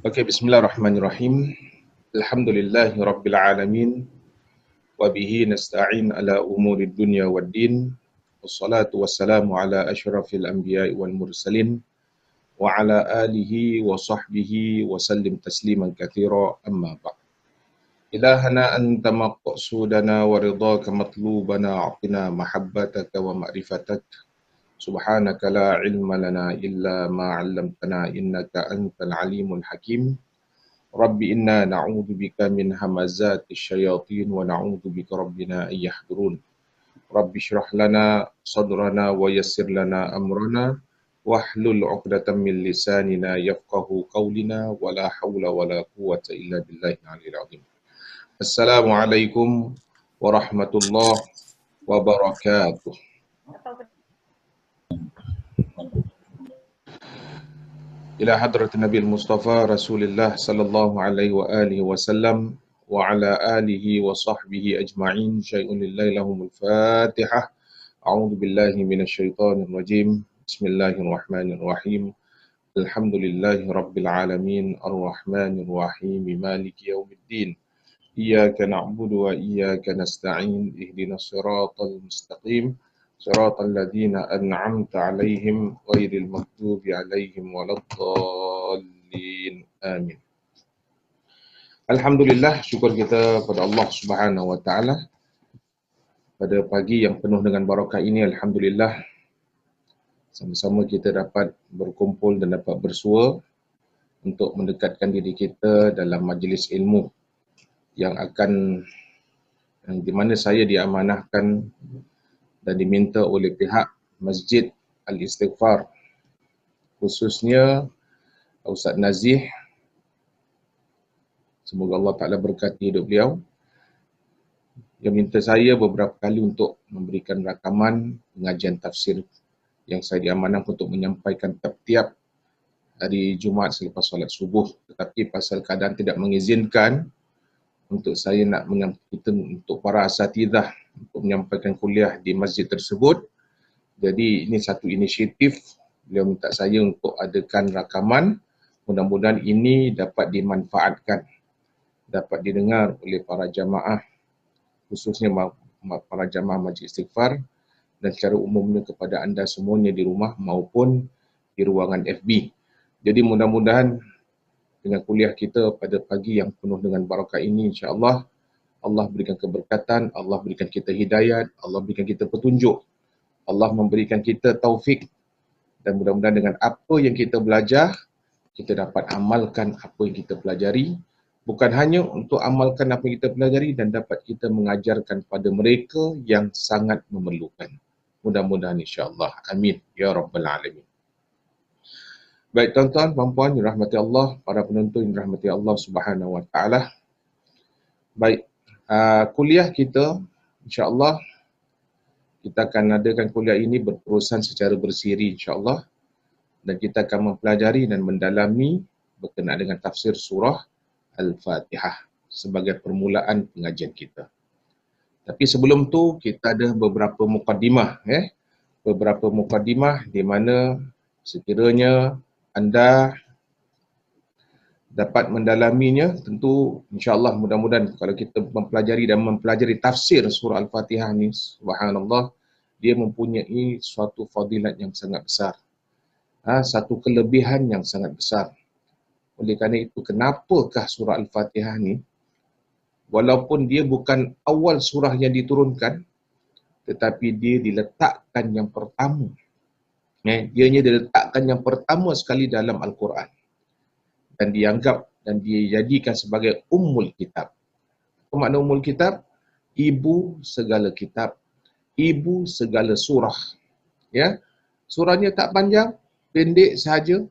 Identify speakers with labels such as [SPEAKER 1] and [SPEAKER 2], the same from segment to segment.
[SPEAKER 1] Okey, bismillahirrahmanirrahim. Alhamdulillahi rabbil alamin wa bihi nasta'in ala umurid dunya waddin. Wassalatu wassalamu ala asyrafil anbiya'i wal mursalin wa ala alihi wa sahbihi wa sallim tasliman katsira amma ba'd. Ilahana anta maqsudana wa ridhaka matlubana a'tina mahabbataka wa ma'rifatak. Subhanaka la ilma lana illa ma 'allamtana innaka antal alimul hakim. Rabbi inna na'udzu bika min hamazatis syayatin wa na'udzu bika rabbina an yahdurun. Rabbi shrah lana sadrana wa yassir lana amrana wahlul 'uqdatam min lisanina yafqahu qawlina wa la haula wa la quwwata illa billahil aliyyil azim. Assalamualaikum warahmatullahi wabarakatuh. Ila hadratin Nabi Mustafa Rasulullah sallallahu alaihi wa alihi wasallam wa ala alihi wa sahbihi ajma'in. Syai'un lillahi lahumul Fatihah. A'udzu billahi minasyaitonir rajim. Bismillahirrahmanirrahim. Alhamdulillahi rabbil alamin arrahmanir rahim maliki yaumiddin. Iyyaka na'budu wa iyyaka nasta'in. Ihdinas siratal mustaqim. Siratal ladzina an'amta 'alaihim ghairil maghdubi 'alaihim waladdallin. Amin. Alhamdulillah, syukur kita pada Allah Subhanahu wa taala pada pagi yang penuh dengan barakah ini. Alhamdulillah, sama-sama kita dapat berkumpul dan dapat bersua untuk mendekatkan diri kita dalam majlis ilmu yang di mana saya diamanahkan dan diminta oleh pihak Masjid Al-Istighfar, khususnya Ustaz Nazih. Semoga Allah Ta'ala berkati hidup beliau. Dia minta saya beberapa kali untuk memberikan rakaman pengajian tafsir yang saya diamanahkan untuk menyampaikan tiap-tiap hari Jumaat selepas solat subuh. Tetapi pasal keadaan tidak mengizinkan untuk saya nak untuk para asatidzah untuk menyampaikan kuliah di masjid tersebut. Jadi ini satu inisiatif, beliau minta saya untuk adakan rakaman. Mudah-mudahan ini dapat dimanfaatkan, dapat didengar oleh para jamaah, khususnya para jamaah Majlis Istighfar dan secara umumnya kepada anda semuanya di rumah maupun di ruangan FB. Jadi mudah-mudahan dengan kuliah kita pada pagi yang penuh dengan barakah ini, insya-Allah Allah berikan keberkatan, Allah berikan kita hidayat, Allah berikan kita petunjuk, Allah memberikan kita taufik, dan mudah-mudahan dengan apa yang kita belajar, kita dapat amalkan apa yang kita pelajari. Bukan hanya untuk amalkan apa yang kita pelajari dan dapat kita mengajarkan pada mereka yang sangat memerlukan. Mudah-mudahan insya-Allah. Amin. Ya Rabbal Alamin. Baik tuan-tuan, puan-puan, dirahmati Allah, para penonton dirahmati Allah Subhanahu wa taala. Baik, kuliah kita insya-Allah kita akan adakan kuliah ini berterusan secara bersiri insya-Allah, dan kita akan mempelajari dan mendalami berkenaan dengan tafsir surah Al-Fatihah sebagai permulaan pengajian kita. Tapi sebelum tu kita ada beberapa mukaddimah, beberapa mukaddimah di mana sekiranya anda dapat mendalaminya, tentu insya-Allah mudah-mudahan kalau kita mempelajari tafsir surah Al-Fatihah ni, subhanallah, dia mempunyai suatu fadilat yang sangat besar. Satu kelebihan yang sangat besar. Oleh kerana itu, kenapakah surah Al-Fatihah ni, walaupun dia bukan awal surah yang diturunkan, tetapi dia diletakkan yang pertama. Ianya diletakkan yang pertama sekali dalam Al-Quran. Dan dianggap dan dijadikan sebagai ummul kitab. Apa makna ummul kitab? Ibu segala kitab, ibu segala surah. Ya, surahnya tak panjang, pendek sahaja,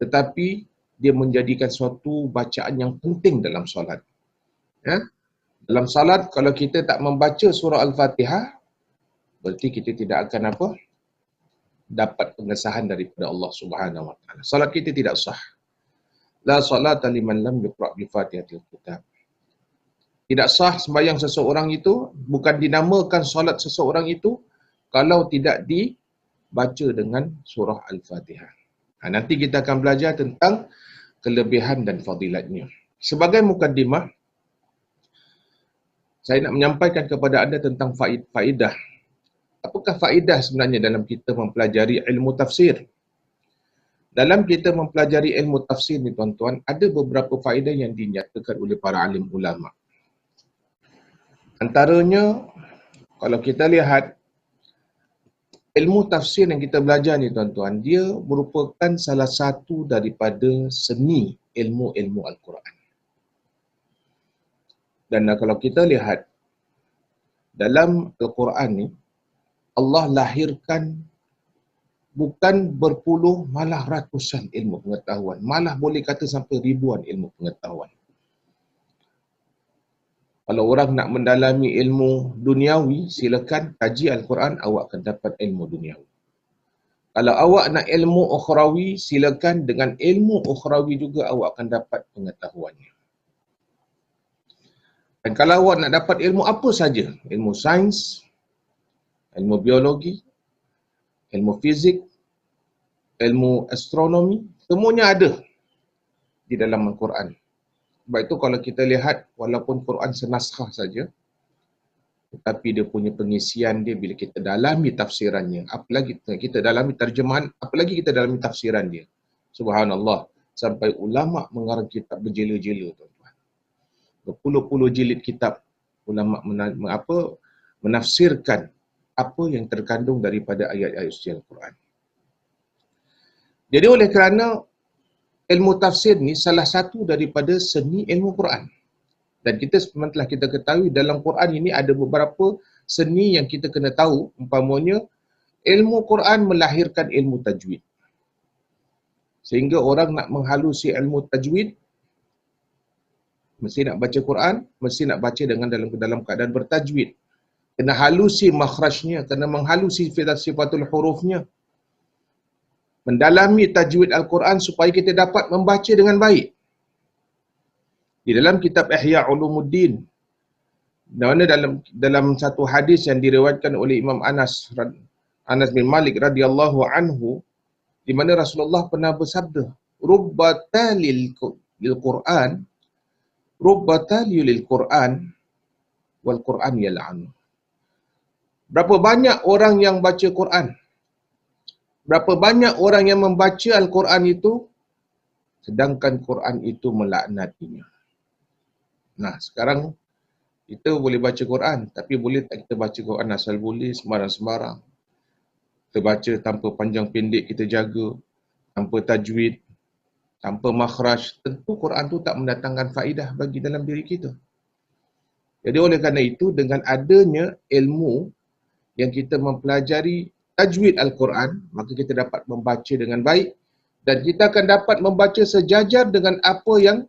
[SPEAKER 1] tetapi dia menjadikan suatu bacaan yang penting dalam solat. Ya, dalam solat kalau kita tak membaca surah Al-Fatihah, berarti kita tidak akan dapat pengesahan daripada Allah Subhanahu wa taala. Solat kita tidak sah. La salata liman lam yaqra bi Fatihatil Kitab. Tidak sah sembahyang seseorang itu, bukan dinamakan solat seseorang itu kalau tidak dibaca dengan surah Al-Fatihah. Nanti kita akan belajar tentang kelebihan dan fadilatnya. Sebagai mukaddimah, saya nak menyampaikan kepada anda tentang faedah. Apakah faedah sebenarnya dalam kita mempelajari ilmu tafsir? Dalam kita mempelajari ilmu tafsir ni tuan-tuan, ada beberapa faedah yang dinyatakan oleh para alim ulama. Antaranya, kalau kita lihat ilmu tafsir yang kita belajar ni tuan-tuan, dia merupakan salah satu daripada seni ilmu-ilmu Al-Quran. Dan kalau kita lihat dalam Al-Quran ni, Allah lahirkan bukan berpuluh, malah ratusan ilmu pengetahuan. Malah boleh kata sampai ribuan ilmu pengetahuan. Kalau orang nak mendalami ilmu duniawi, silakan kaji Al-Quran, awak akan dapat ilmu duniawi. Kalau awak nak ilmu ukhrawi, silakan dengan ilmu ukhrawi juga awak akan dapat pengetahuannya. Dan kalau awak nak dapat ilmu apa saja, ilmu sains, ilmu biologi, ilmu fizik, ilmu astronomi, semuanya ada di dalam Al-Quran. Sebab itu kalau kita lihat, walaupun Quran senaskah saja, tetapi dia punya pengisian dia bila kita dalami tafsirannya, apalagi kita dalami terjemahan, apalagi kita dalami tafsiran dia. Subhanallah, sampai ulama mengarang kitab berjela-jela, tuan-tuan. Berpuluh-puluh jilid kitab ulama menafsirkan apa yang terkandung daripada ayat-ayat suci Al-Quran. Jadi oleh kerana ilmu tafsir ni salah satu daripada seni ilmu Quran. Dan kita sebenarnya telah kita ketahui dalam Quran ini ada beberapa seni yang kita kena tahu. Umpamanya, ilmu Quran melahirkan ilmu tajwid. Sehingga orang nak menghalusi ilmu tajwid, mesti nak baca Quran, mesti nak baca dengan dalam keadaan bertajwid. Kena halusi makhrajnya, kena menghalusi sifatul hurufnya. Mendalami tajwid Al-Quran supaya kita dapat membaca dengan baik. Di dalam kitab Ihya Ulumuddin, dalam satu hadis yang diriwayatkan oleh Imam Anas bin Malik radhiyallahu anhu, di mana Rasulullah pernah bersabda, "Rubba talil Quran, rubba talil Quran, wal Quran yal'an." Berapa banyak orang yang baca Quran? Berapa banyak orang yang membaca Al-Quran itu, sedangkan Quran itu melaknatinya. Nah, sekarang kita boleh baca Quran, tapi boleh tak kita baca Quran asal boleh, sembarang-sembarang. Kita baca tanpa panjang pendek kita jaga, tanpa tajwid, tanpa makhraj. Tentu Quran tu tak mendatangkan faedah bagi dalam diri kita. Jadi oleh kerana itu, dengan adanya ilmu yang kita mempelajari tajwid Al-Quran, maka kita dapat membaca dengan baik dan kita akan dapat membaca sejajar dengan apa yang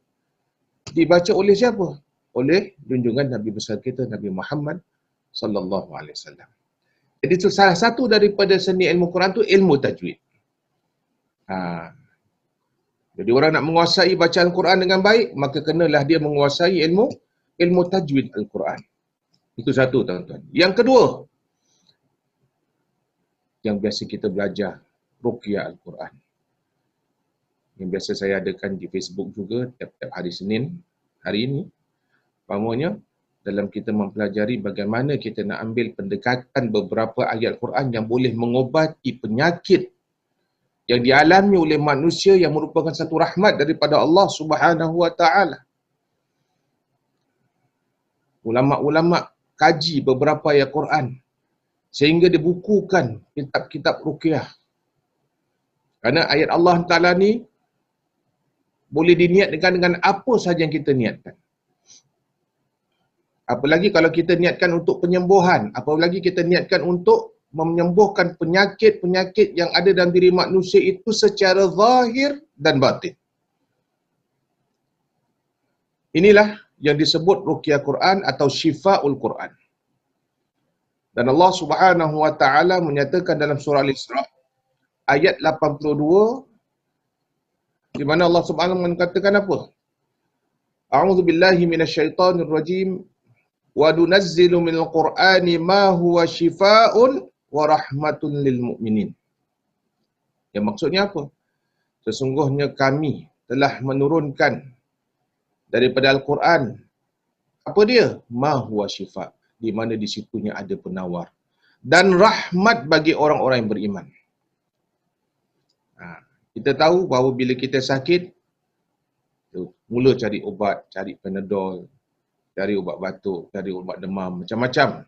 [SPEAKER 1] dibaca oleh siapa? Oleh junjungan Nabi besar kita, Nabi Muhammad sallallahu alaihi wasallam. Jadi itu salah satu daripada seni ilmu Quran tu ilmu tajwid. Jadi orang nak menguasai bacaan Quran dengan baik, maka kenalah dia menguasai ilmu tajwid Al-Quran. Itu satu, tuan-tuan. Yang kedua, yang biasa kita belajar, Ruqyah Al-Quran. Yang biasa saya adakan di Facebook juga tiap-tiap hari Senin, hari ini. Umpamanya, dalam kita mempelajari bagaimana kita nak ambil pendekatan beberapa ayat Quran yang boleh mengobati penyakit yang dialami oleh manusia yang merupakan satu rahmat daripada Allah Subhanahu wa Ta'ala. Ulama-ulama kaji beberapa ayat Quran sehingga dibukukan kitab-kitab ruqyah. Kerana ayat Allah Ta'ala ni boleh diniatkan dengan apa sahaja yang kita niatkan. Apalagi kalau kita niatkan untuk penyembuhan, apalagi kita niatkan untuk menyembuhkan penyakit-penyakit yang ada dalam diri manusia itu secara zahir dan batin. Inilah yang disebut Ruqyah Quran atau Shifa'ul Quran. Dan Allah Subhanahu wa Ta'ala menyatakan dalam surah Al-Isra ayat 82, di mana Allah Subhanahu wa Ta'ala mengatakan apa? A'udzu billahi minasyaitonir rajim wa nunazzilu minal Qur'ani ma huwa shifaa'un wa rahmatun lil mu'minin. Yang maksudnya apa? Sesungguhnya kami telah menurunkan daripada Al-Quran. Apa dia? Ma huwa syifa, di mana di situnya ada penawar dan rahmat bagi orang-orang yang beriman. Kita tahu bahawa bila kita sakit, mula cari ubat, cari Panadol, cari ubat batuk, cari ubat demam, macam-macam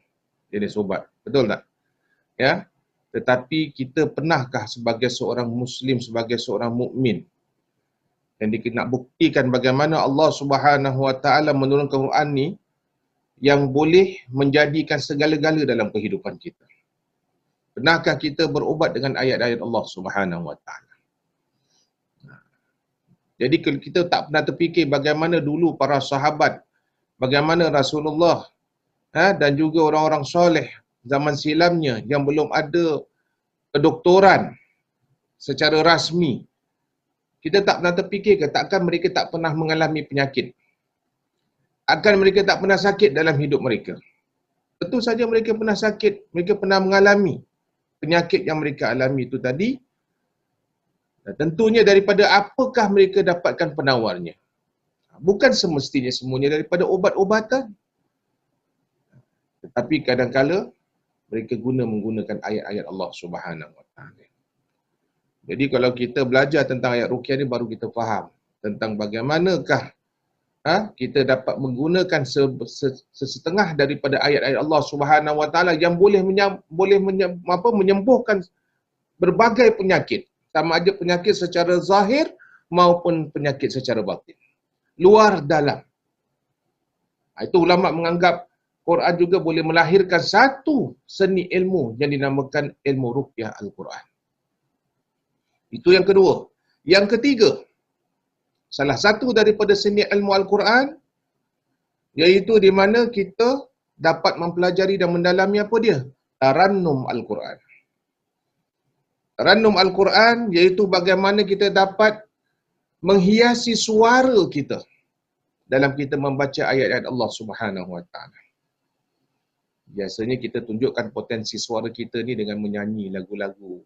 [SPEAKER 1] jenis ubat. Betul tak? Ya. Tetapi kita pernahkah sebagai seorang Muslim, sebagai seorang mukmin, yang kita nak buktikan bagaimana Allah Subhanahu Wa Taala menurunkan Quran ni yang boleh menjadikan segala-gala dalam kehidupan kita? Pernahkah kita berubat dengan ayat-ayat Allah Subhanahu Wa Taala? Jadi kalau kita tak pernah terfikir bagaimana dulu para sahabat, bagaimana Rasulullah dan juga orang-orang soleh zaman silamnya yang belum ada kedoktoran secara rasmi, kita tak pernah terfikir ke takkan mereka tak pernah mengalami penyakit? Akan mereka tak pernah sakit dalam hidup mereka? Tentu saja mereka pernah sakit, mereka pernah mengalami penyakit yang mereka alami itu tadi. Dan tentunya daripada apakah mereka dapatkan penawarnya? Bukan semestinya semuanya daripada obat-obatan. Tetapi kadang-kala mereka menggunakan ayat-ayat Allah Subhanahu Wa Taala. Jadi kalau kita belajar tentang ayat ruqyah ni, baru kita faham tentang bagaimanakah kita dapat menggunakan sesetengah daripada ayat-ayat Allah Subhanahu Wa Taala yang boleh menyembuhkan berbagai penyakit, sama ada penyakit secara zahir maupun penyakit secara batin, luar dalam. Itu ulama menganggap Quran juga boleh melahirkan satu seni ilmu yang dinamakan ilmu ruqyah Al-Quran. Itu yang kedua. Yang ketiga, salah satu daripada seni ilmu Al-Quran, iaitu di mana kita dapat mempelajari dan mendalami apa dia? Tarannum Al-Quran. Tarannum Al-Quran iaitu bagaimana kita dapat menghiasi suara kita dalam kita membaca ayat-ayat Allah Subhanahu Wa Taala. Biasanya kita tunjukkan potensi suara kita ni dengan menyanyi lagu-lagu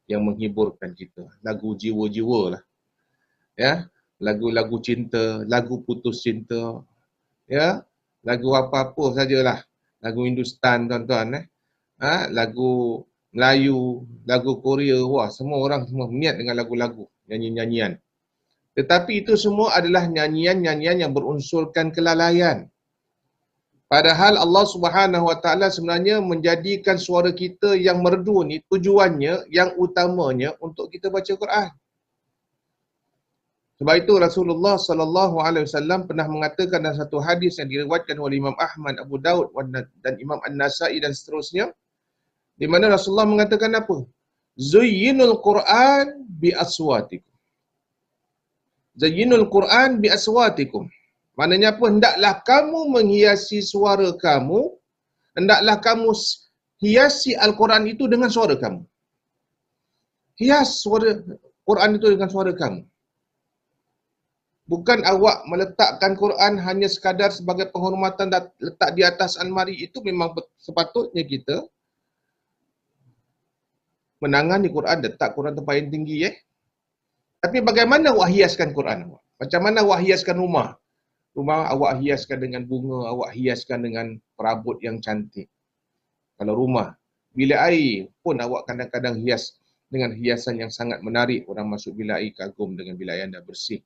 [SPEAKER 1] yang menghiburkan kita. Lagu jiwa-jiwa lah. Ya, lagu-lagu cinta, lagu putus cinta, ya, lagu apa-apa sajalah. Lagu Hindustan tuan-tuan, lagu Melayu, lagu Korea, wah, semua orang semua niat dengan lagu-lagu, nyanyi-nyanyian. Tetapi itu semua adalah nyanyian-nyanyian yang berunsurkan kelalaian. Padahal Allah Subhanahu Wa Taala sebenarnya menjadikan suara kita yang merdu ni tujuannya yang utamanya untuk kita baca Quran. Sebab itu Rasulullah sallallahu alaihi wasallam pernah mengatakan dalam satu hadis yang diriwayatkan oleh Imam Ahmad, Abu Daud dan Imam An-Nasai dan seterusnya, di mana Rasulullah mengatakan apa? Zuyyinul Quran bi aswatikum. Zayyinul Quran bi aswatikum. Maknanya apa? Hendaklah kamu menghiasi suara kamu, hendaklah kamu hiasi Al-Quran itu dengan suara kamu. Hias suara Quran itu dengan suara kamu. Bukan awak meletakkan Quran hanya sekadar sebagai penghormatan dan letak di atas almari. Itu memang sepatutnya kita menangani Quran, letak Quran tempat yang tinggi. Tapi bagaimana awak hiaskan Quran awak? Macam mana awak hiaskan rumah? Rumah awak hiaskan dengan bunga, awak hiaskan dengan perabot yang cantik. Kalau rumah, bilik air pun awak kadang-kadang hias dengan hiasan yang sangat menarik. Orang masuk bilik air kagum dengan bilik air anda bersih.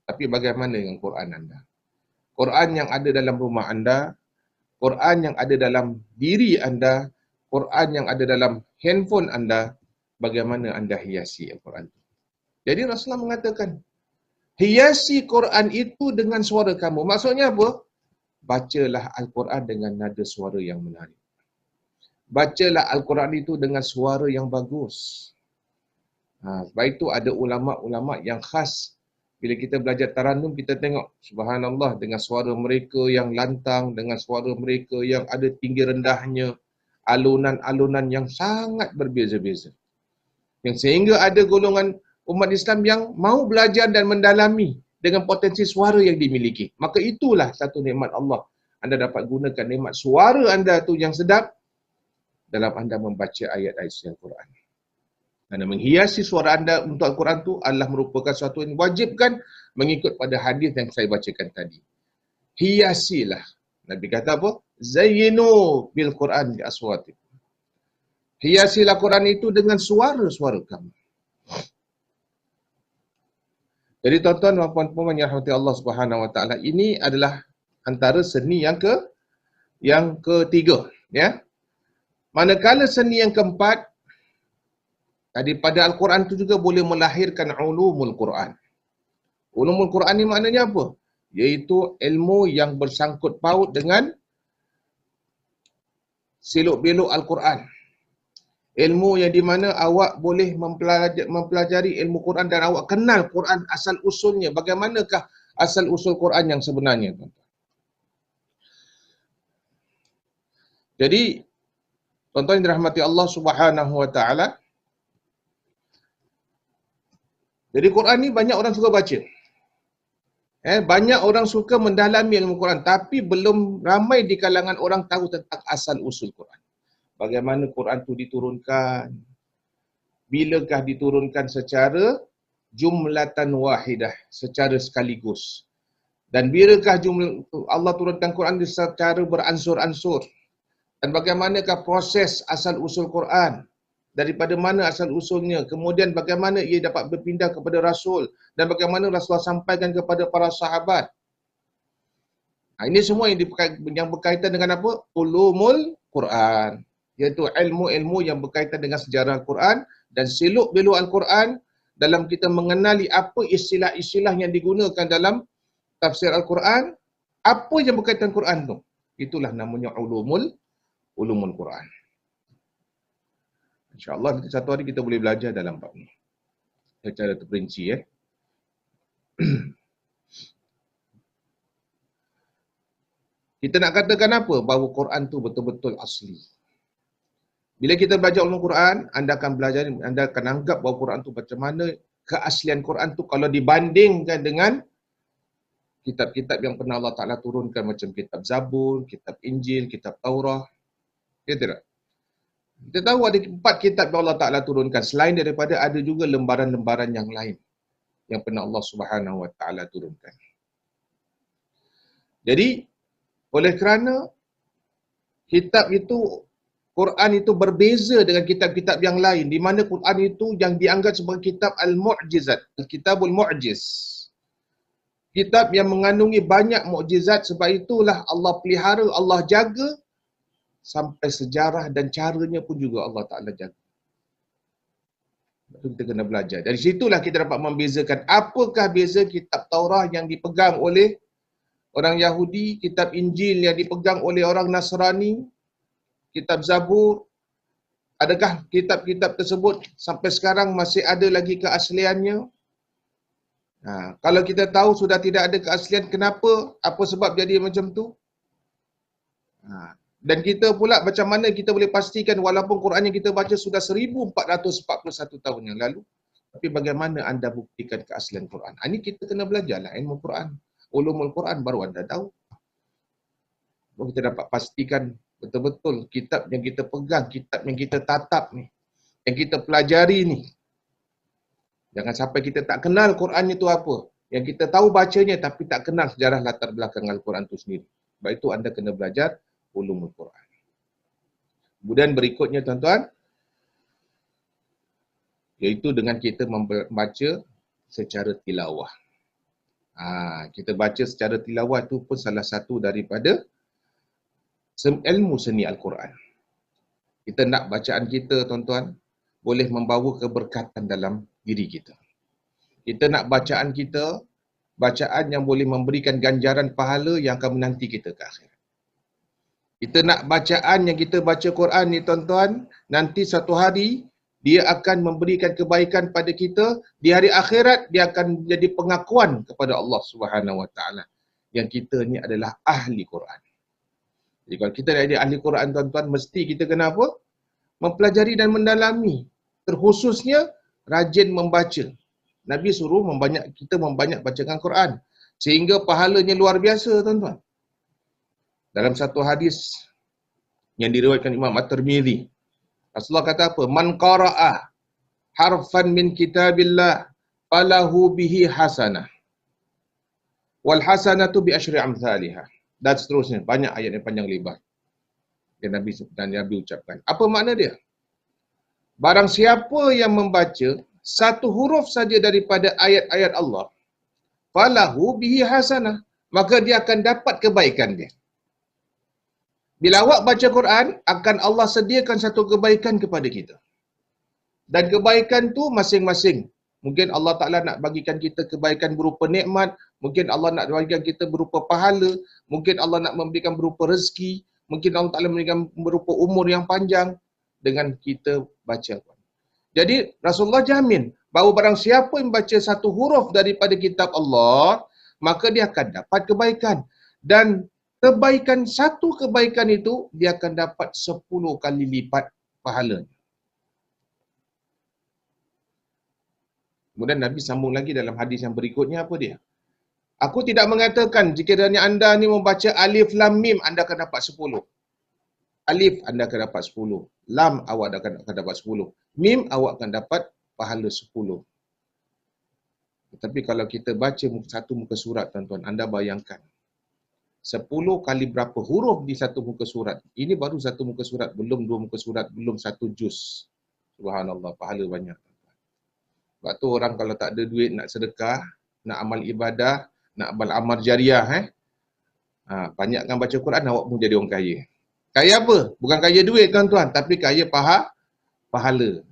[SPEAKER 1] Tapi bagaimana dengan Quran anda? Quran yang ada dalam rumah anda, Quran yang ada dalam diri anda, Quran yang ada dalam handphone anda, bagaimana anda hiasi Al-Quran? Jadi Rasulullah mengatakan, hiasi Quran itu dengan suara kamu. Maksudnya apa? Bacalah Al-Quran dengan nada suara yang menarik. Bacalah Al-Quran itu dengan suara yang bagus. Sebab itu ada ulama'-ulama' yang khas. Bila kita belajar tarannum, kita tengok, subhanallah, dengan suara mereka yang lantang, dengan suara mereka yang ada tinggi rendahnya, alunan-alunan yang sangat berbeza-beza. Yang sehingga ada golongan umat Islam yang mau belajar dan mendalami dengan potensi suara yang dimiliki. Maka itulah satu nikmat Allah. Anda dapat gunakan nikmat suara anda tu yang sedap dalam anda membaca ayat-ayat Al-Quran. Dan menghiasi suara anda untuk Al-Quran tu adalah merupakan sesuatu yang wajibkan mengikut pada hadis yang saya bacakan tadi. Hiasilah. Nabi kata apa? Zayyinu bil Quran bi aswatikum. Hiasilah Quran itu dengan suara-suara kamu. Jadi tuan-tuan dan puan-puan yang dirahmati Allah Subhanahu Wa Taala, ini adalah antara seni yang ketiga, ya. Manakala seni yang keempat, daripada Al-Quran itu juga boleh melahirkan ulumul Quran. Ulumul Quran ni maknanya apa? Iaitu ilmu yang bersangkut paut dengan selok-belok Al-Quran. Ilmu yang di mana awak boleh mempelajari ilmu Quran dan awak kenal Quran asal usulnya. Bagaimanakah asal usul Quran yang sebenarnya? Jadi, tuan-tuan yang dirahmati Allah Subhanahu Wa Taala, jadi Quran ni banyak orang suka baca. Banyak orang suka mendalami ilmu Quran, tapi belum ramai di kalangan orang tahu tentang asal usul Quran. Bagaimana Quran itu diturunkan, bilakah diturunkan secara jumlatan wahidah, secara sekaligus. Dan bilakah Allah turunkan Quran secara beransur-ansur. Dan bagaimanakah proses asal usul Quran. Daripada mana asal usulnya, kemudian bagaimana ia dapat berpindah kepada Rasul, dan bagaimana Rasulullah sampaikan kepada para sahabat. Ini semua yang berkaitan dengan apa? Ulumul Quran. Iaitu ilmu-ilmu yang berkaitan dengan sejarah Al-Quran dan selok-belok Al-Quran dalam kita mengenali apa istilah-istilah yang digunakan dalam tafsir Al-Quran, apa yang berkaitan Quran tu. Itulah namanya ulumul Quran. InsyaAllah satu hari kita boleh belajar dalam bab ni secara terperinci. Kita nak katakan apa? Bahawa Quran tu betul-betul asli. Bila kita belajar ulum Quran, anda akan anggap bahawa Quran tu macam mana keaslian Quran tu kalau dibandingkan dengan kitab-kitab yang pernah Allah Ta'ala turunkan macam kitab Zabur, kitab Injil, kitab Taurah. Ya tidak? Kita tahu ada 4 kitab yang Allah Ta'ala turunkan. Selain daripada ada juga lembaran-lembaran yang lain yang pernah Allah Subhanahu Wa Ta'ala turunkan. Jadi, oleh kerana kitab itu, Quran itu berbeza dengan kitab-kitab yang lain, di mana Quran itu yang dianggap sebagai kitab Al-Mu'jizat, Al-Kitabul Mu'jiz. Kitab yang mengandungi banyak mukjizat, sebab itulah Allah pelihara, Allah jaga, sampai sejarah dan caranya pun juga Allah Ta'ala jaga. Kita kena belajar. Dari situlah kita dapat membezakan apakah beza kitab Taurah yang dipegang oleh orang Yahudi, kitab Injil yang dipegang oleh orang Nasrani, kitab Zabur. Adakah kitab-kitab tersebut sampai sekarang masih ada lagi keasliannya? Kalau kita tahu sudah tidak ada keaslian, kenapa? Apa sebab jadi macam tu? Dan kita pula macam mana kita boleh pastikan walaupun Quran yang kita baca sudah 1441 tahun yang lalu, tapi bagaimana anda buktikan keaslian Quran? Ini kita kena belajarlah ilmu Quran. Ulumul Quran baru anda tahu. Baru kita dapat pastikan betul-betul kitab yang kita pegang, kitab yang kita tatap ni, yang kita pelajari ni. Jangan sampai kita tak kenal Quran itu apa. Yang kita tahu bacanya tapi tak kenal sejarah latar belakang Al-Quran itu sendiri. Sebab itu anda kena belajar ulumul Quran. Kemudian berikutnya tuan-tuan, iaitu dengan kita membaca secara tilawah. Kita baca secara tilawah itu pun salah satu daripada ilmu seni Al-Quran. Kita nak bacaan kita tuan-tuan boleh membawa keberkatan dalam diri kita. Kita nak bacaan kita, bacaan yang boleh memberikan ganjaran pahala yang akan menanti kita ke akhirat. Kita nak bacaan yang kita baca Quran ni tuan-tuan, nanti satu hari dia akan memberikan kebaikan pada kita, di hari akhirat dia akan jadi pengakuan kepada Allah Subhanahu Wa Taala yang kita ni adalah ahli Quran. Jadi kalau kita jadi ahli Quran tuan-tuan, mesti kita kena apa? Mempelajari dan mendalami. Terkhususnya rajin membaca. Nabi suruh kita membanyak bacakan Quran sehingga pahalanya luar biasa tuan-tuan. Dalam satu hadis yang diriwayatkan Imam At-Tirmidzi, Rasulullah kata apa? Man qara'a harfan min kitabillah falahu bihi hasanah wal hasanatu bi asyri amsalihah. Dan seterusnya, banyak ayat yang panjang lebar yang Nabi ucapkan. Apa makna dia? Barang siapa yang membaca satu huruf saja daripada ayat-ayat Allah, falahu bihi hasanah, maka dia akan dapat kebaikan dia. Bila awak baca Quran, akan Allah sediakan satu kebaikan kepada kita. Dan kebaikan tu masing-masing. Mungkin Allah Ta'ala nak bagikan kita kebaikan berupa nikmat, mungkin Allah nak bagikan kita berupa pahala, mungkin Allah nak memberikan berupa rezeki, mungkin Allah Ta'ala memberikan berupa umur yang panjang dengan kita baca Quran. Jadi Rasulullah jamin bahawa barang siapa yang baca satu huruf daripada kitab Allah, maka dia akan dapat kebaikan. Dan satu kebaikan itu, dia akan dapat 10 kali lipat pahalanya. Kemudian Nabi sambung lagi dalam hadis yang berikutnya, apa dia? Aku tidak mengatakan jika anda ni membaca alif lam mim, anda akan dapat 10. Alif anda akan dapat 10. Lam awak akan dapat 10. Mim awak akan dapat pahala 10. Tetapi kalau kita baca satu muka surat, tuan-tuan, anda bayangkan 10 kali berapa huruf di satu muka surat. Ini baru satu muka surat, belum 2 muka surat, belum 1 juz. Subhanallah, pahala banyak. Sebab tu orang kalau tak ada duit nak sedekah, nak amal ibadah, nak amal jariah, banyakkan baca Quran, awak pun jadi orang kaya. Kaya apa? Bukan kaya duit, tuan-tuan, tapi kaya pahala.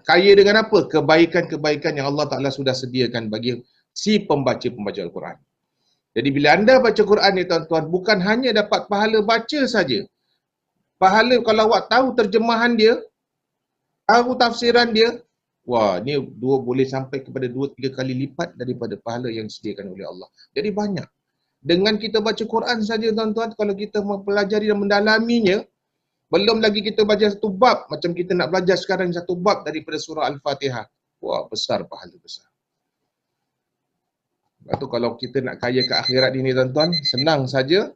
[SPEAKER 1] Kaya dengan apa? Kebaikan-kebaikan yang Allah Ta'ala sudah sediakan bagi si pembaca-pembaca Al-Quran. Jadi bila anda baca Quran ni, tuan-tuan, bukan hanya dapat pahala baca saja. Pahala kalau awak tahu terjemahan dia, tahu tafsiran dia, wah, ni boleh sampai kepada 2-3 kali lipat daripada pahala yang disediakan oleh Allah. Jadi banyak. Dengan kita baca Quran saja, tuan-tuan, kalau kita mempelajari dan mendalaminya, belum lagi kita baca satu bab, macam kita nak belajar sekarang satu bab daripada surah Al-Fatihah. Wah, besar pahala besar. Lepas tu kalau kita nak kaya ke akhirat ini, tuan-tuan, senang saja.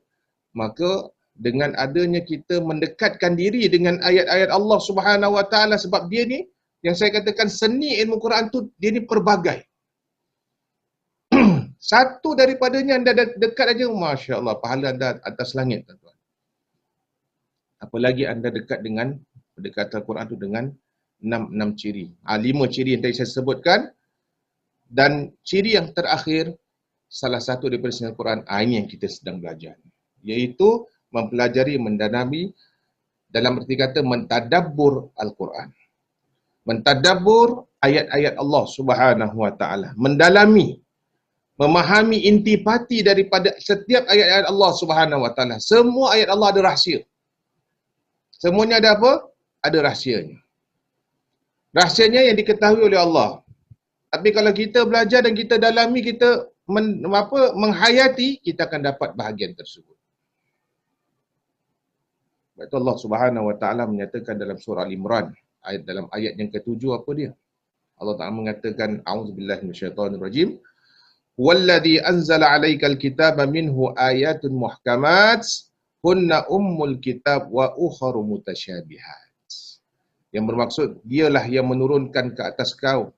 [SPEAKER 1] Maka dengan adanya kita mendekatkan diri dengan ayat-ayat Allah Subhanahu Wa Taala, sebab dia ni, yang saya katakan seni ilmu Quran tu, dia ni pelbagai. Satu daripadanya anda dekat aja, Masya Allah, pahala anda atas langit, tuan-tuan. Apalagi anda dekat dengan pendekatan Quran tu dengan 6 ciri. 5 ciri yang tadi saya sebutkan. Dan ciri yang terakhir, salah satu daripada sinar Quran, ini yang kita sedang belajar. Iaitu mempelajari, mendalami, dalam erti kata mentadabbur Al-Quran. Mentadabbur ayat-ayat Allah Subhanahu Wa Taala. Mendalami, memahami intipati daripada setiap ayat-ayat Allah Subhanahu Wa Taala. Semua ayat Allah ada rahsia. Semuanya ada apa? Ada rahsianya. Rahsianya yang diketahui oleh Allah. Tapi kalau kita belajar dan kita dalami, kita menghayati, kita akan dapat bahagian tersebut. Sebab itu Allah Subhanahu Wa Taala menyatakan dalam surah Al-Imran, dalam ayat yang ke-7, apa dia? Allah Ta'ala mengatakan, A'udzubillahi minasyaitonirrajim. Walladhi anzala 'alaikal kitaba minhu ayatun muhkamat hunna ummul kitab wa ukharu mutasyabihat. Yang bermaksud, dialah yang menurunkan ke atas kau.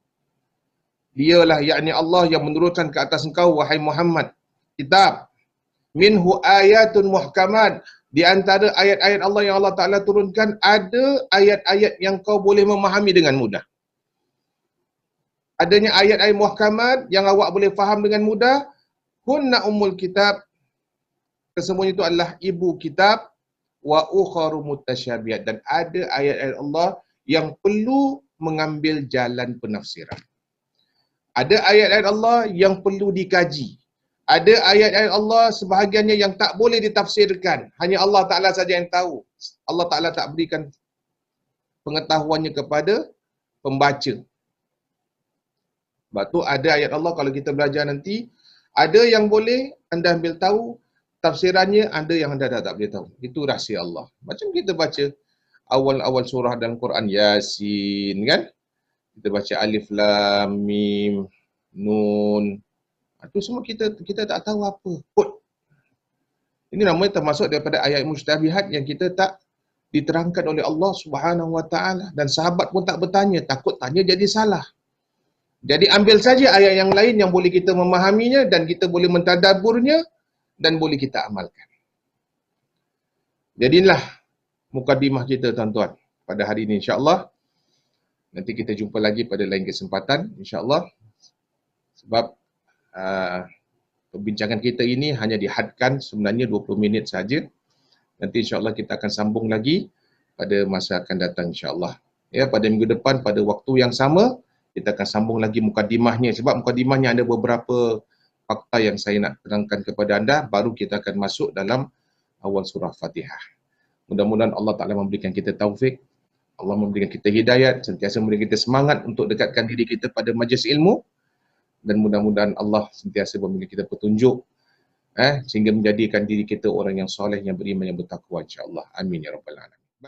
[SPEAKER 1] Dialah, yakni Allah yang menurunkan ke atas engkau, wahai Muhammad, kitab. Minhu ayatun muhkamat. Di antara ayat-ayat Allah yang Allah Ta'ala turunkan, ada ayat-ayat yang kau boleh memahami dengan mudah. Adanya ayat-ayat muhkamat yang awak boleh faham dengan mudah. Hunna ummul kitab. Kesemuanya itu adalah ibu kitab. Wa ukharu mutasyabihat. Dan ada ayat-ayat Allah yang perlu mengambil jalan penafsiran. Ada ayat-ayat Allah yang perlu dikaji. Ada ayat-ayat Allah sebahagiannya yang tak boleh ditafsirkan. Hanya Allah Ta'ala saja yang tahu. Allah Ta'ala tak berikan pengetahuannya kepada pembaca. Sebab tu ada ayat Allah, kalau kita belajar nanti, ada yang boleh anda ambil tahu tafsirannya, ada yang anda tak boleh tahu. Itu rahsia Allah. Macam kita baca awal-awal surah dalam Quran, Yasin, kan? Kita baca Alif Lam Mim Nun. Itu semua kita tak tahu apa. Ini namanya termasuk daripada ayat mustabihat yang kita diterangkan oleh Allah Subhanahu Wa Taala, dan sahabat pun tak bertanya, takut tanya jadi salah. Jadi ambil saja ayat yang lain yang boleh kita memahaminya dan kita boleh mentadaburnya dan boleh kita amalkan. Jadilah mukadimah kita tuan-tuan pada hari ini, insya-Allah. Nanti kita jumpa lagi pada lain kesempatan, insya-Allah. Sebab perbincangan kita ini hanya dihadkan sebenarnya 20 minit saja. Nanti insya-Allah kita akan sambung lagi pada masa akan datang, insya-Allah. Ya, pada minggu depan pada waktu yang sama kita akan sambung lagi mukadimahnya, sebab mukadimahnya ada beberapa fakta yang saya nak terangkan kepada anda, baru kita akan masuk dalam awal surah Fatihah. Mudah-mudahan Allah Ta'ala memberikan kita taufik, Allah memberikan kita hidayat, sentiasa memberikan kita semangat untuk dekatkan diri kita pada majlis ilmu, dan mudah-mudahan Allah sentiasa memberikan kita petunjuk sehingga menjadikan diri kita orang yang soleh, yang beriman, yang bertakwa, insya-Allah. Amin ya rabbal alamin.